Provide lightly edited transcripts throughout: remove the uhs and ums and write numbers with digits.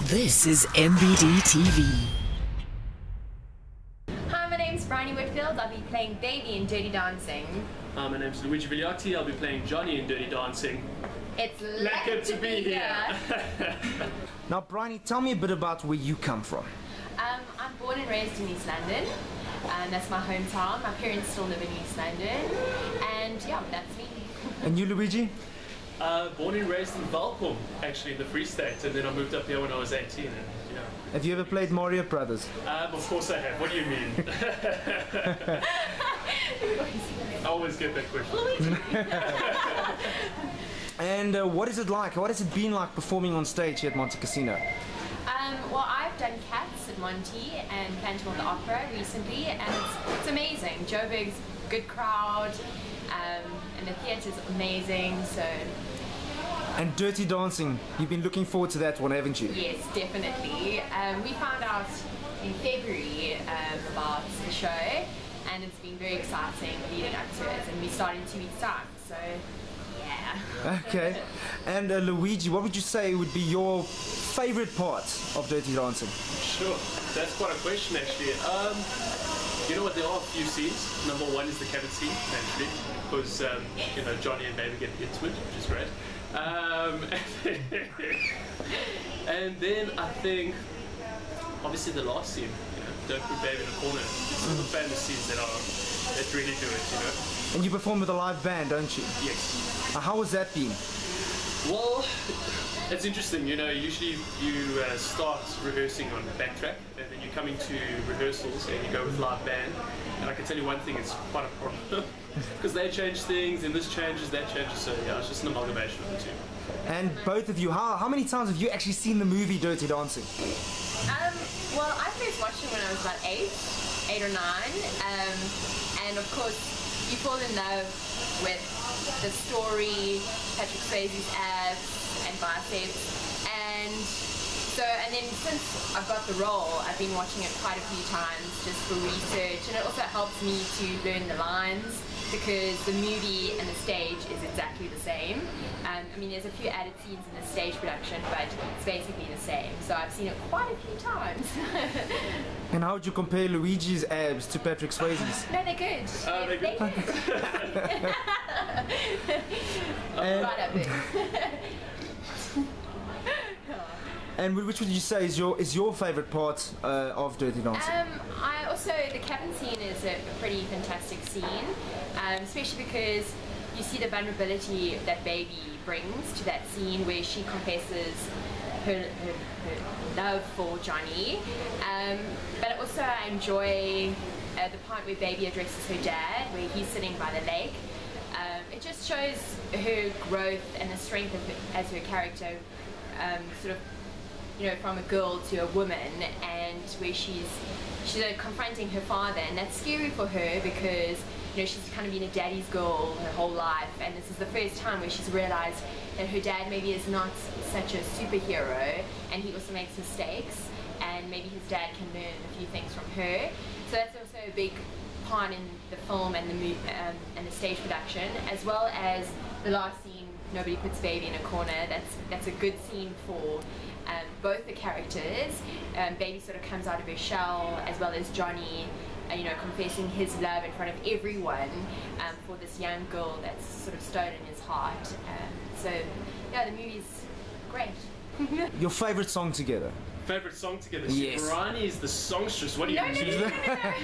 This is MBD TV. Hi, my name's Bryony Whitfield. I'll be playing Baby in Dirty Dancing. Hi, my name's Luigi Vigliotti. I'll be playing Johnny in Dirty Dancing. It's Lekker to be here. Now, Bryony, tell me a bit about where you come from. I'm born and raised in East London, and that's my hometown. My parents still live in East London, and yeah, that's me. And you, Luigi? Born and raised in Valkom, actually, in the Free State, and then I moved up here when I was 18. And, yeah. Have you ever played Mario Brothers? Of course I have. What do you mean? I always get that question. And what is it like? What has it been like performing on stage here at Monte Casino? Well, I've done Cats at Monte and Phantom of the Opera recently, and it's amazing. Joburg's good crowd, and the theatre's amazing, so... And Dirty Dancing, you've been looking forward to that one, haven't you? Yes, definitely. We found out in February about the show, and it's been very exciting leading up to it, and we start in 2 weeks' time, so yeah. Okay. And Luigi, what would you say would be your favorite part of Dirty Dancing? Sure, that's quite a question actually. You know what, there are a few scenes. Number one is the cabin scene, actually, because you know, Johnny and Baby get into it, which is great. And then I think, obviously, the last scene, you know, don't put Baby in a corner. Some of the famous scenes that really do it, you know. And you perform with a live band, don't you? Yes. How has that been? Well, it's interesting, you know, usually you start rehearsing on backtrack, and then you come into rehearsals and you go with live band, and I can tell you one thing, it's quite a problem, because they change things, and this changes, that changes, so yeah, it's just an amalgamation of the two. And both of you, how many times have you actually seen the movie Dirty Dancing? Well, I first watched it when I was about 8 or 9, and of course, you fall in love with the story, Patrick Swayze's abs and biceps, and then since I've got the role, I've been watching it quite a few times just for research, and it also helps me to learn the lines because the movie and the stage is exactly the same. I mean, there's a few added scenes in the stage production, but it's basically the same, so I've seen it quite a few times. And how would you compare Luigi's abs to Patrick Swayze's? No, they're good. They're good. Right up there. And which would you say is your favorite part of Dirty Dancing? I also, the cabin scene is a pretty fantastic scene, especially because you see the vulnerability that Baby brings to that scene where she confesses her love for Johnny. But also I enjoy the part where Baby addresses her dad, where he's sitting by the lake. It just shows her growth and the strength as her character, sort of, you know, from a girl to a woman, and where she's confronting her father, and that's scary for her because, you know, she's kind of been a daddy's girl her whole life, and this is the first time where she's realized that her dad maybe is not such a superhero, and he also makes mistakes, and maybe his dad can learn a few things from her. So that's also a big part in the film and the and the stage production, as well as the last scene, Nobody Puts Baby in a Corner. That's a good scene for both the characters. Baby sort of comes out of her shell, as well as Johnny, you know, confessing his love in front of everyone for this young girl that's sort of stolen his heart. So yeah, the movie's great. Your favorite song together? Favorite song together? Yes. Bryony is the songstress. What do you mean? No.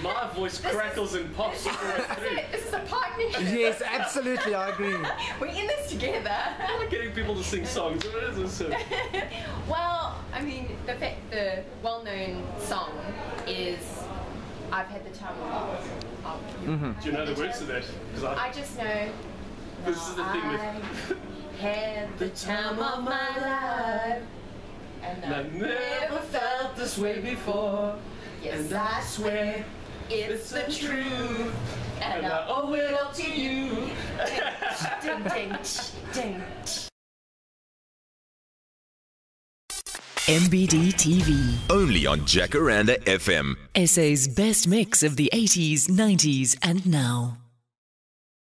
My voice crackles and pops all the way through. This is a partnership. Yes, absolutely, I agree. We're in this together. I like getting people to sing songs. What is this? Well, I mean, the well-known song is "I've Had the Time of You." Mm-hmm. Do you know the words to that? I just know. This is the thing with. Had the time of my life, and I never felt this way before. Yes, and I swear it's the truth, and I owe it all to you. Ding, ding, ding. MBD TV. Only on Jacaranda FM. SA's best mix of the 80s, 90s, and now.